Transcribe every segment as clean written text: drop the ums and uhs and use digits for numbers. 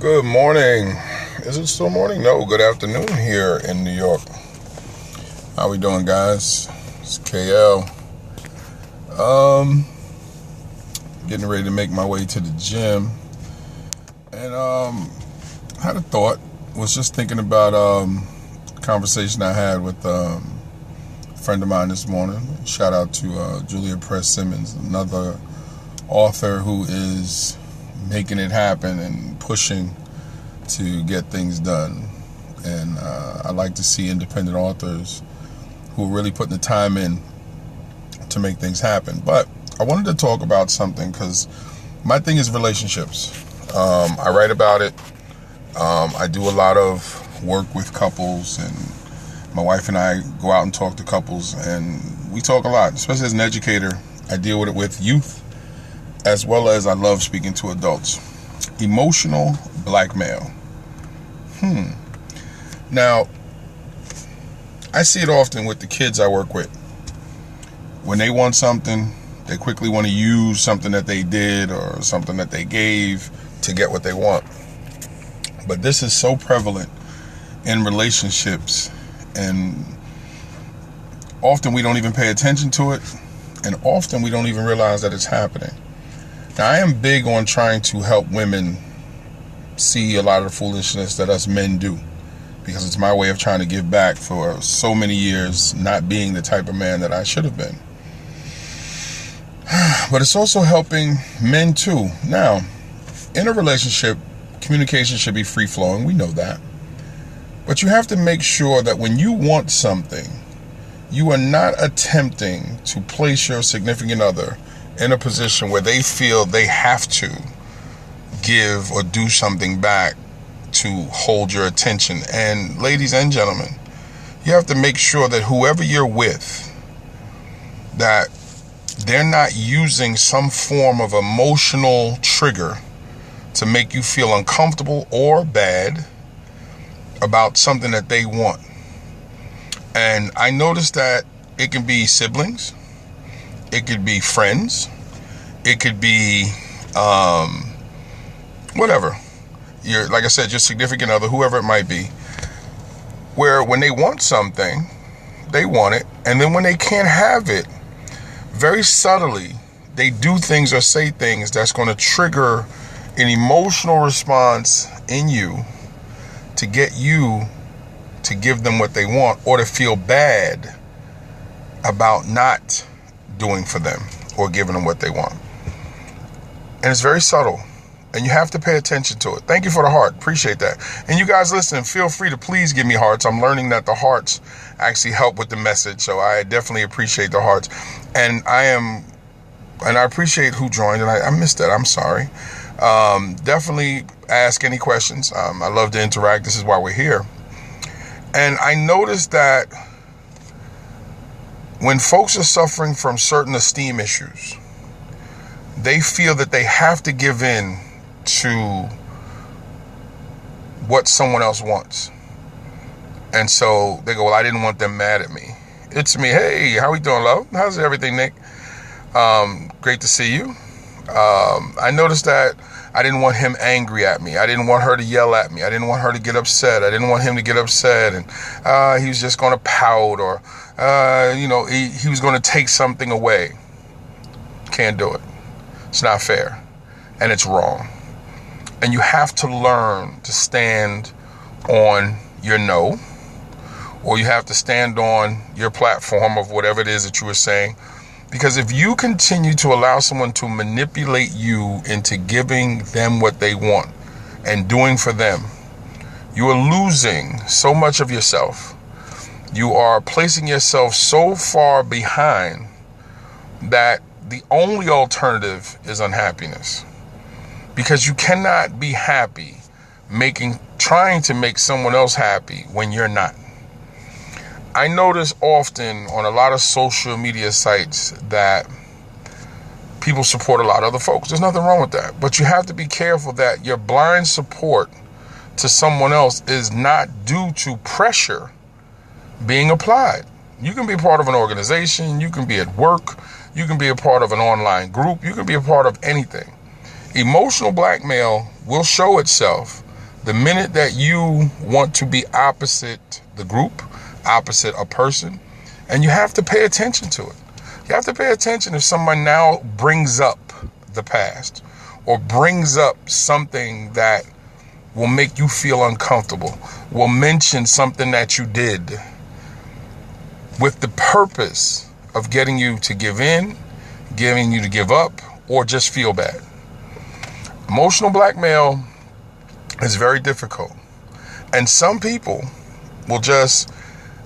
Good morning. Is it still morning? No, good afternoon here in New York. How we doing, guys? It's KL. Getting ready to make my way to the gym. And had a thought. Was just thinking about a conversation I had with a friend of mine this morning. Shout out to Julia Press Simmons, another author who is making it happen and pushing to get things done. And I like to see independent authors who are really putting the time in to make things happen. But I wanted to talk about something because my thing is relationships. I write about it. I do a lot of work with couples, and my wife and I go out and talk to couples, and we talk a lot, especially as an educator. I deal with it with youth as well as I love speaking to adults. Emotional blackmail. Now, I see it often with the kids I work with. When they want something, they quickly want to use something that they did or something that they gave to get what they want. But this is so prevalent in relationships, and often we don't even pay attention to it, and often we don't even realize that it's happening. Now, I am big on trying to help women see a lot of the foolishness that us men do, because it's my way of trying to give back for so many years not being the type of man that I should have been. But it's also helping men too. Now, in a relationship, communication should be free-flowing. We know that. But you have to make sure that when you want something, you are not attempting to place your significant other in a position where they feel they have to give or do something back to hold your attention. And ladies and gentlemen, you have to make sure that whoever you're with, that they're not using some form of emotional trigger to make you feel uncomfortable or bad about something that they want. And I noticed that it can be siblings, it could be friends, it could be whatever. Like I said, your significant other, whoever it might be, where when they want something, they want it, and then when they can't have it, very subtly, they do things or say things that's going to trigger an emotional response in you to get you to give them what they want, or to feel bad about not doing for them or giving them what they want. And it's very subtle, and you have to pay attention to it. Thank you for the heart. Appreciate that. And you guys listening, feel free to please give me hearts. I'm learning that the hearts actually help with the message, so I definitely appreciate the hearts. And I appreciate who joined, and I missed that. I'm sorry. Definitely ask any questions. I love to interact. This is why we're here. And I noticed that when folks are suffering from certain esteem issues, they feel that they have to give in to what someone else wants. And so they go, well, I didn't want them mad at me. It's me. Hey, how we doing, love? How's everything, Nick? Great to see you. I noticed that I didn't want him angry at me. I didn't want her to yell at me. I didn't want her to get upset. I didn't want him to get upset. And he was just going to pout, or, he was going to take something away. Can't do it. It's not fair. And it's wrong. And you have to learn to stand on your no, or you have to stand on your platform of whatever it is that you were saying. Because if you continue to allow someone to manipulate you into giving them what they want and doing for them, you are losing so much of yourself. You are placing yourself so far behind that the only alternative is unhappiness. Because you cannot be happy trying to make someone else happy when you're not. I notice often on a lot of social media sites that people support a lot of other folks. There's nothing wrong with that. But you have to be careful that your blind support to someone else is not due to pressure being applied. You can be part of an organization. You can be at work. You can be a part of an online group. You can be a part of anything. Emotional blackmail will show itself The minute that you want to be opposite the group, opposite a person, and you have to pay attention to it. You have to pay attention if someone now brings up the past or brings up something that will make you feel uncomfortable, will mention something that you did with the purpose of getting you to give in, getting you to give up, or just feel bad. Emotional blackmail is very difficult. And some people will just,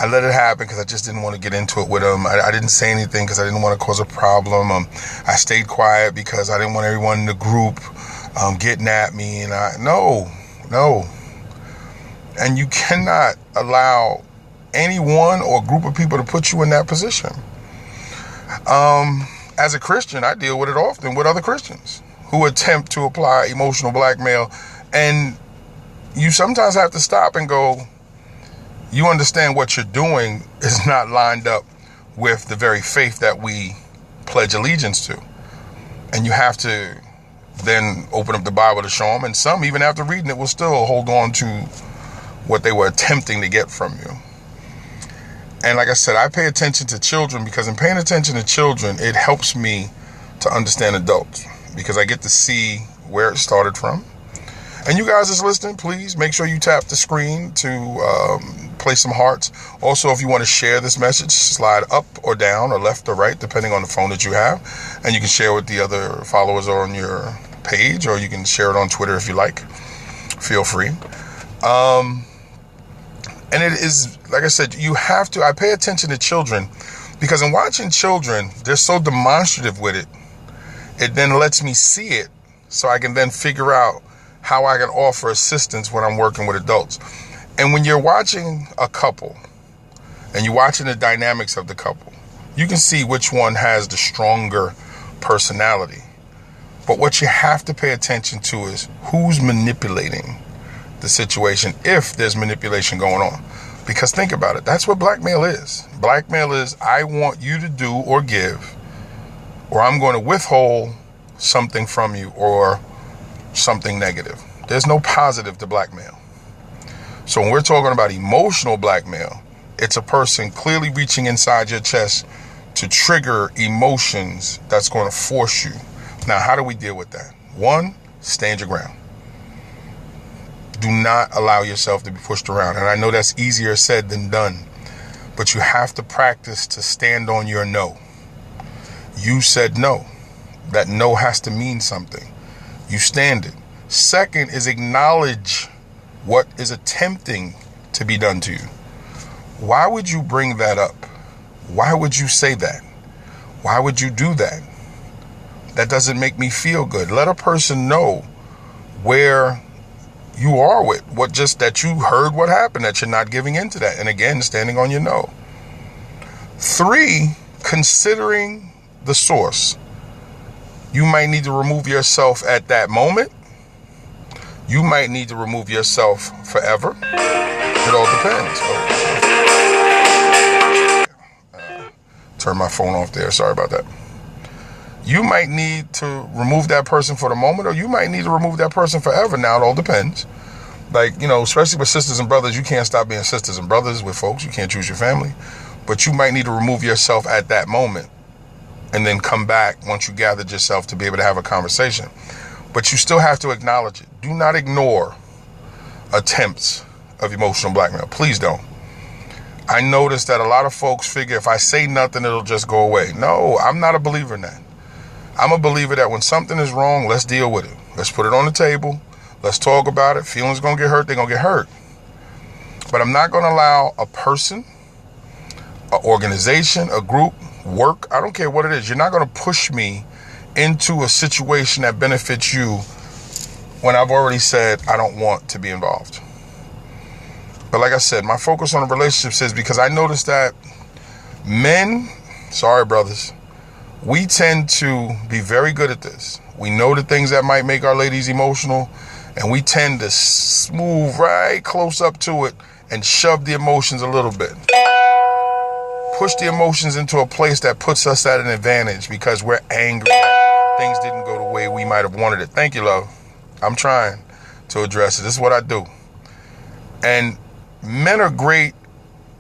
I let it happen because I just didn't want to get into it with them. I didn't say anything because I didn't want to cause a problem. I stayed quiet because I didn't want everyone in the group getting at me. And no. And you cannot allow anyone or group of people to put you in that position. As a Christian, I deal with it often with other Christians who attempt to apply emotional blackmail. And you sometimes have to stop and go, you understand what you're doing is not lined up with the very faith that we pledge allegiance to. And you have to then open up the Bible to show them. And some, even after reading it, will still hold on to what they were attempting to get from you. And like I said, I pay attention to children because in paying attention to children, it helps me to understand adults because I get to see where it started from. And you guys that's listening, please make sure you tap the screen to place some hearts. Also, if you want to share this message, slide up or down or left or right, depending on the phone that you have. And you can share with the other followers on your page, or you can share it on Twitter if you like. Feel free. And it is, like I said, I pay attention to children because in watching children, they're so demonstrative with it. It then lets me see it so I can then figure out how I can offer assistance when I'm working with adults. And when you're watching a couple and you're watching the dynamics of the couple, you can see which one has the stronger personality. But what you have to pay attention to is who's manipulating the situation, if there's manipulation going on. Because think about it, that's what blackmail is. Blackmail is, I want you to do or give, or I'm going to withhold something from you or something negative. There's no positive to blackmail. So when we're talking about emotional blackmail, it's a person clearly reaching inside your chest to trigger emotions that's going to force you. Now, how do we deal with that? One, stand your ground. Do not allow yourself to be pushed around. And I know that's easier said than done, but you have to practice to stand on your no. You said no. That no has to mean something. You stand it. Second is acknowledge what is attempting to be done to you. Why would you bring that up? Why would you say that? Why would you do that? That doesn't make me feel good. Let a person know where you are with what, just that you heard what happened, that you're not giving into that. And again, standing on your no. 3, considering the source. You might need to remove yourself at that moment. You might need to remove yourself forever. It all depends. Turn my phone off there. Sorry about that. You might need to remove that person for the moment, or you might need to remove that person forever. Now, it all depends. Like, especially with sisters and brothers, you can't stop being sisters and brothers with folks. You can't choose your family. But you might need to remove yourself at that moment and then come back once you gathered yourself to be able to have a conversation. But you still have to acknowledge it. Do not ignore attempts of emotional blackmail. Please don't. I noticed that a lot of folks figure if I say nothing, it'll just go away. No, I'm not a believer in that. I'm a believer that when something is wrong, let's deal with it. Let's put it on the table. Let's talk about it. Feelings going to get hurt. They're going to get hurt. But I'm not going to allow a person, an organization, a group, work, I don't care what it is. You're not going to push me into a situation that benefits you when I've already said I don't want to be involved. But like I said, my focus on relationships is because I noticed that men, sorry brothers, we tend to be very good at this. We know the things that might make our ladies emotional, and we tend to move right close up to it and shove the emotions a little bit. Push the emotions into a place that puts us at an advantage because we're angry that things didn't go the way we might have wanted it. Thank you, love. I'm trying. to address it. This is what I do. And men are great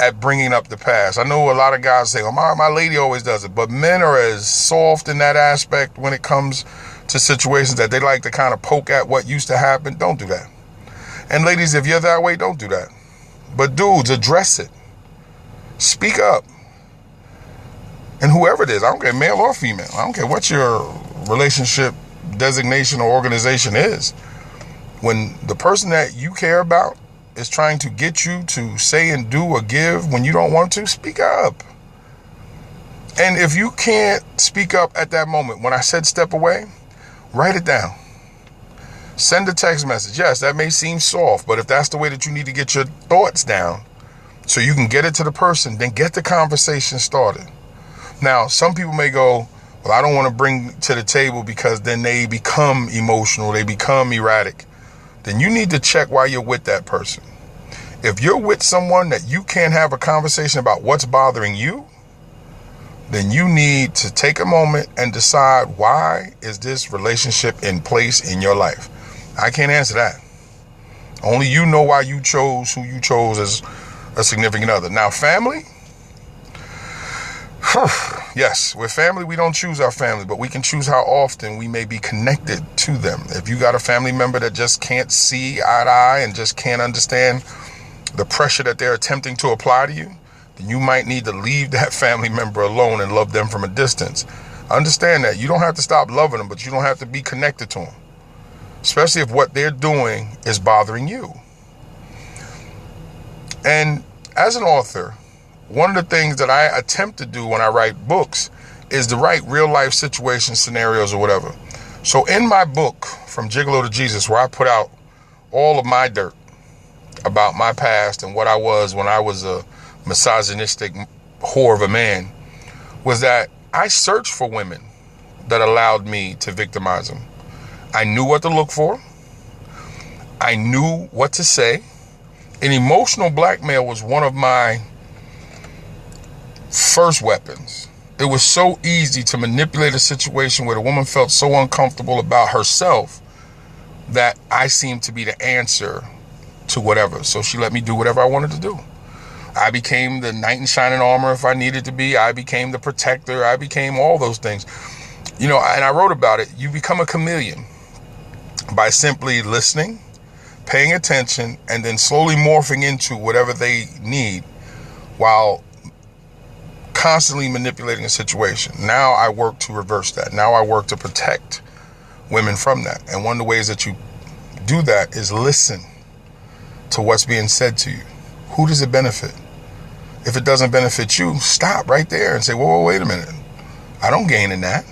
at bringing up the past. I know a lot of guys say, oh, my lady always does it. But men are as soft in that aspect when it comes to situations that they like to kind of poke at what used to happen. Don't do that. And ladies, if you're that way, don't do that. But dudes, address it. Speak up. And whoever it is, I don't care, male or female, I don't care what your relationship designation or organization is. When the person that you care about is trying to get you to say and do or give when you don't want to, speak up. And if you can't speak up at that moment, when I said step away, write it down. Send a text message. Yes, that may seem soft, but if that's the way that you need to get your thoughts down so you can get it to the person, then get the conversation started. Now, some people may go, well, I don't want to bring to the table because then they become emotional, they become erratic. Then you need to check why you're with that person. If you're with someone that you can't have a conversation about what's bothering you, then you need to take a moment and decide, why is this relationship in place in your life? I can't answer that. Only you know why you chose who you chose as a significant other. Now, family. Yes, with family, we don't choose our family, but we can choose how often we may be connected to them. If you got a family member that just can't see eye to eye and just can't understand the pressure that they're attempting to apply to you, then you might need to leave that family member alone and love them from a distance. Understand that you don't have to stop loving them, but you don't have to be connected to them, especially if what they're doing is bothering you. And as an author, one of the things that I attempt to do when I write books is to write real life situation scenarios or whatever. So in my book, From Gigolo to Jesus, where I put out all of my dirt about my past and what I was when I was a misogynistic whore of a man, was that I searched for women that allowed me to victimize them. I knew what to look for. I knew what to say. And emotional blackmail was one of my first weapons. It was so easy to manipulate a situation where the woman felt so uncomfortable about herself that I seemed to be the answer to whatever. So she let me do whatever I wanted to do. I became the knight in shining armor if I needed to be. I became the protector. I became all those things. You know, and I wrote about it. You become a chameleon by simply listening, paying attention, and then slowly morphing into whatever they need while constantly manipulating a situation. Now I work to reverse that. Now I work to protect women from that. And one of the ways that you do that is listen to what's being said to you. Who does it benefit? If it doesn't benefit you, stop right there and say, whoa, wait a minute. I don't gain in that.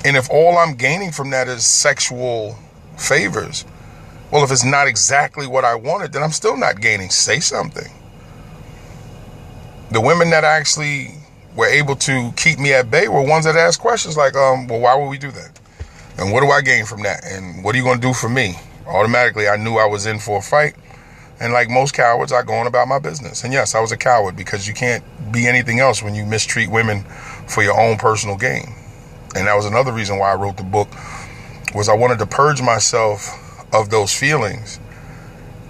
And if all I'm gaining from that is sexual favors, well, if it's not exactly what I wanted, then I'm still not gaining. Say something. The women that actually were able to keep me at bay were ones that asked questions like, well, why would we do that? And what do I gain from that? And what are you going to do for me? Automatically, I knew I was in for a fight. And like most cowards, I go on about my business. And yes, I was a coward because you can't be anything else when you mistreat women for your own personal gain. And that was another reason why I wrote the book, was I wanted to purge myself of those feelings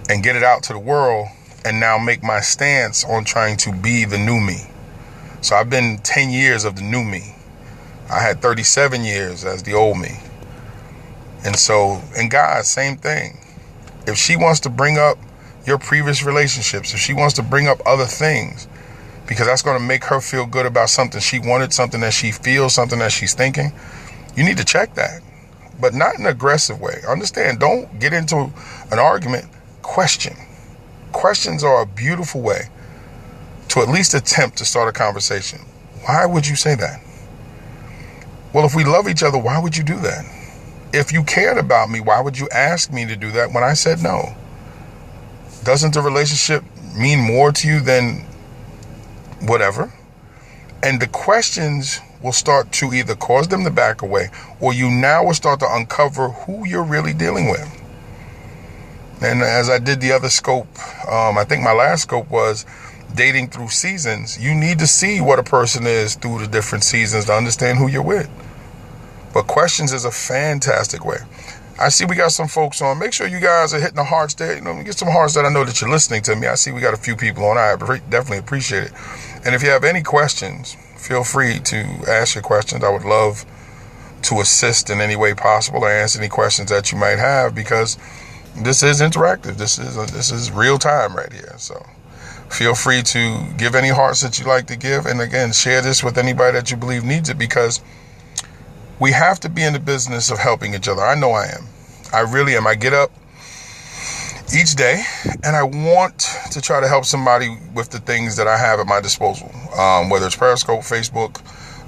and get it out to the world, and now make my stance on trying to be the new me. So I've been 10 years of the new me. I had 37 years as the old me. And so, and guys, same thing. If she wants to bring up your previous relationships, if she wants to bring up other things, because that's going to make her feel good about something she wanted, something that she feels, something that she's thinking, you need to check that. But not in an aggressive way. Understand, don't get into an argument. Question. Questions are a beautiful way to at least attempt to start a conversation. Why would you say that? Well, if we love each other, why would you do that? If you cared about me, why would you ask me to do that when I said no? Doesn't the relationship mean more to you than whatever? And the questions will start to either cause them to back away, or you now will start to uncover who you're really dealing with. And as I did the other scope, I think my last scope was dating through seasons. You need to see what a person is through the different seasons to understand who you're with. But questions is a fantastic way. I see we got some folks on. Make sure you guys are hitting the hearts there. Get some hearts that I know that you're listening to me. I see we got a few people on. I definitely appreciate it. And if you have any questions, feel free to ask your questions. I would love to assist in any way possible or answer any questions that you might have, because this is interactive. This is real time right here. So feel free to give any hearts that you like to give. And again, share this with anybody that you believe needs it, because we have to be in the business of helping each other. I know I am. I really am. I get up each day and I want to try to help somebody with the things that I have at my disposal, whether it's Periscope, Facebook,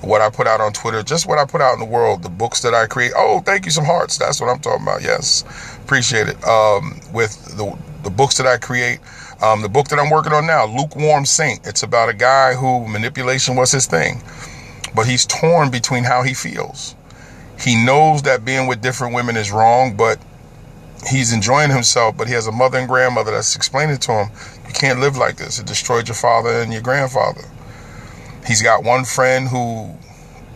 what I put out on Twitter, just what I put out in the world, the books that I create. Oh, thank you, some hearts. That's what I'm talking about. Yes, appreciate it. With the books that I create, the book that I'm working on now, Lukewarm Saint. It's about a guy who manipulation was his thing, but he's torn between how he feels. He knows that being with different women is wrong, but he's enjoying himself. But he has a mother and grandmother that's explaining to him, you can't live like this. It destroyed your father and your grandfather. He's got one friend who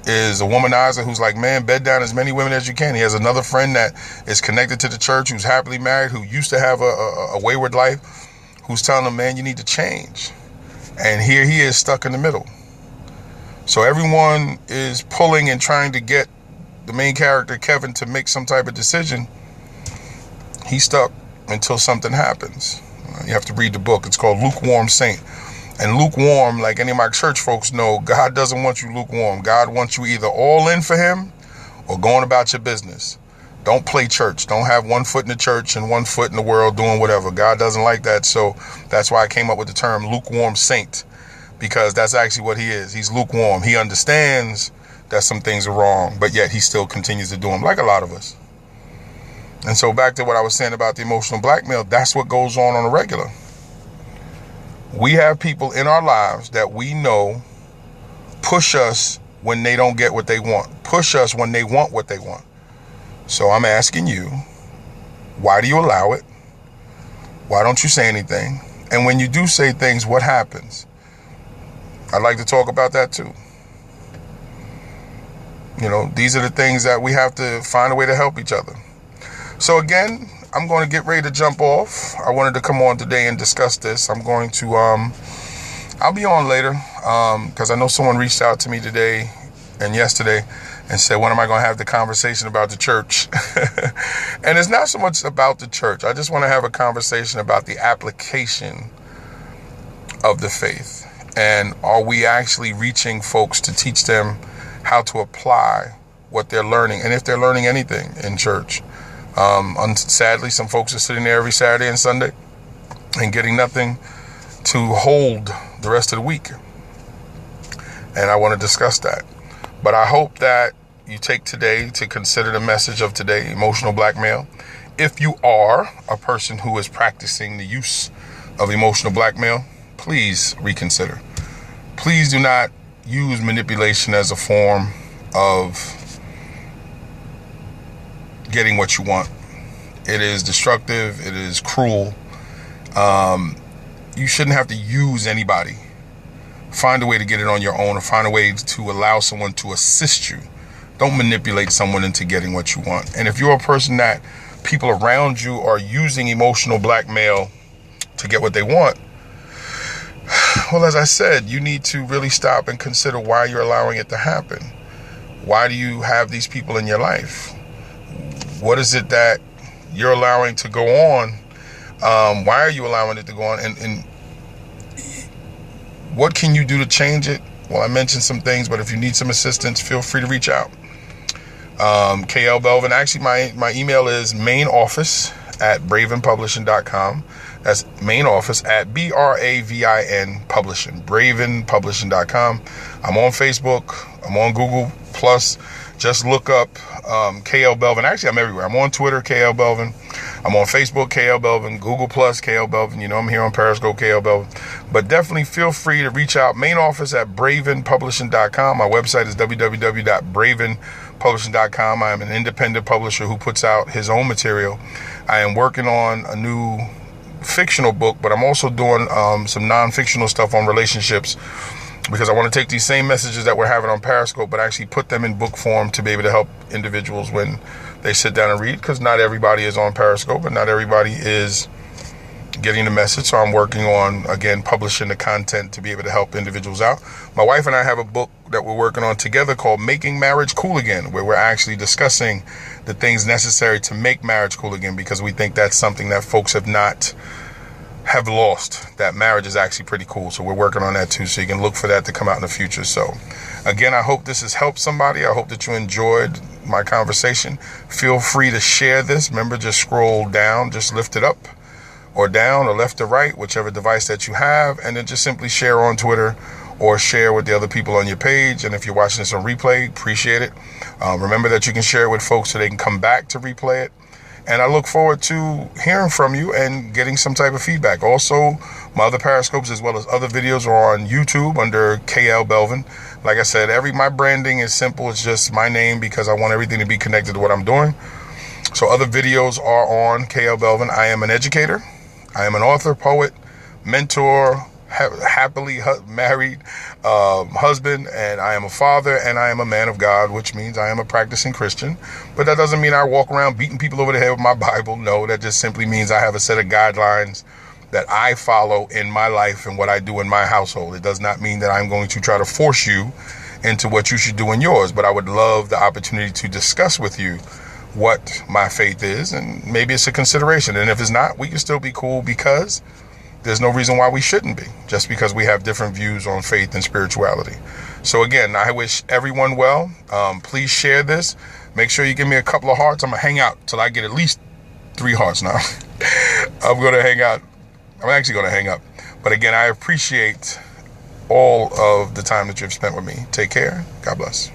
is a womanizer who's like, man, bed down as many women as you can. He has another friend that is connected to the church, who's happily married, who used to have a wayward life, who's telling him, man, you need to change. And here he is stuck in the middle. So everyone is pulling and trying to get the main character, Kevin, to make some type of decision. He's stuck until something happens. You have to read the book. It's called Lukewarm Saint. And lukewarm, like any of my church folks know, God doesn't want you lukewarm. God wants you either all in for him or going about your business. Don't play church. Don't have one foot in the church and one foot in the world doing whatever. God doesn't like that. So that's why I came up with the term lukewarm saint, because that's actually what he is. He's lukewarm. He understands that some things are wrong, but yet he still continues to do them, like a lot of us. And so back to what I was saying about the emotional blackmail, that's what goes on a regular. We have people in our lives that we know push us when they don't get what they want, push us when they want what they want. So I'm asking you, why do you allow it? Why don't you say anything? And when you do say things, what happens? I'd like to talk about that too. These are the things that we have to find a way to help each other. So again, I'm going to get ready to jump off. I wanted to come on today and discuss this. I'm going to, I'll be on later, because I know someone reached out to me today and yesterday and said, when am I going to have the conversation about the church? And it's not so much about the church. I just want to have a conversation about the application of the faith. And are we actually reaching folks to teach them how to apply what they're learning, and if they're learning anything in church? Sadly, some folks are sitting there every Saturday and Sunday and getting nothing to hold the rest of the week. And I want to discuss that. But I hope that you take today to consider the message of today, emotional blackmail. If you are a person who is practicing the use of emotional blackmail, please reconsider. Please do not use manipulation as a form of getting what you want. It is destructive. It is cruel. You shouldn't have to use anybody. Find a way to get it on your own, or find a way to allow someone to assist you. Don't manipulate someone into getting what you want. And if you're a person that people around you are using emotional blackmail to get what they want, well, as I said, you need to really stop and consider why you're allowing it to happen. Why do you have these people in your life? What is it that you're allowing to go on? Why are you allowing it to go on? And what can you do to change it? Well, I mentioned some things, but if you need some assistance, feel free to reach out. KL Belvin. Actually, my email is mainoffice@bravenpublishing.com. That's main office at BRAVIN Publishing, bravenpublishing.com. I'm on Facebook. I'm on Google Plus. Just look up KL Belvin. Actually, I'm everywhere. I'm on Twitter, KL Belvin. I'm on Facebook, KL Belvin. Google Plus, KL Belvin. I'm here on Periscope, KL Belvin. But definitely feel free to reach out. Main office at bravenpublishing.com. My website is www.bravenpublishing.com. I am an independent publisher who puts out his own material. I am working on a new fictional book, but I'm also doing some non-fictional stuff on relationships because I want to take these same messages that we're having on Periscope, but actually put them in book form to be able to help individuals when they sit down and read, because not everybody is on Periscope and not everybody is getting the message. So I'm working on, again, publishing the content to be able to help individuals out. My wife and I have a book that we're working on together called Making Marriage Cool Again, where we're actually discussing the things necessary to make marriage cool again, because we think that's something that folks have lost, that marriage is actually pretty cool. So we're working on that too. So you can look for that to come out in the future. So again, I hope this has helped somebody. I hope that you enjoyed my conversation. Feel free to share this. Remember, just scroll down, just lift it up or down or left to right, whichever device that you have, and then just simply share on Twitter or share with the other people on your page. And if you're watching this on replay, appreciate it. Remember that you can share it with folks so they can come back to replay it. And I look forward to hearing from you and getting some type of feedback. Also, my other Periscopes as well as other videos are on YouTube under KL Belvin. Like I said, my branding is simple. It's just my name because I want everything to be connected to what I'm doing. So other videos are on KL Belvin. I am an educator. I am an author, poet, mentor, happily married husband, and I am a father, and I am a man of God, which means I am a practicing Christian. But that doesn't mean I walk around beating people over the head with my Bible. No, that just simply means I have a set of guidelines that I follow in my life and what I do in my household. It does not mean that I'm going to try to force you into what you should do in yours, but I would love the opportunity to discuss with you what my faith is, and maybe it's a consideration. And if it's not, we can still be cool, because there's no reason why we shouldn't be, just because we have different views on faith and spirituality. So again, I wish everyone well. Please share this. Make sure you give me a couple of hearts. I'm gonna hang out till I get at least 3 hearts now. I'm gonna hang out. I'm actually gonna hang up. But again, I appreciate all of the time that you've spent with me. Take care. God bless.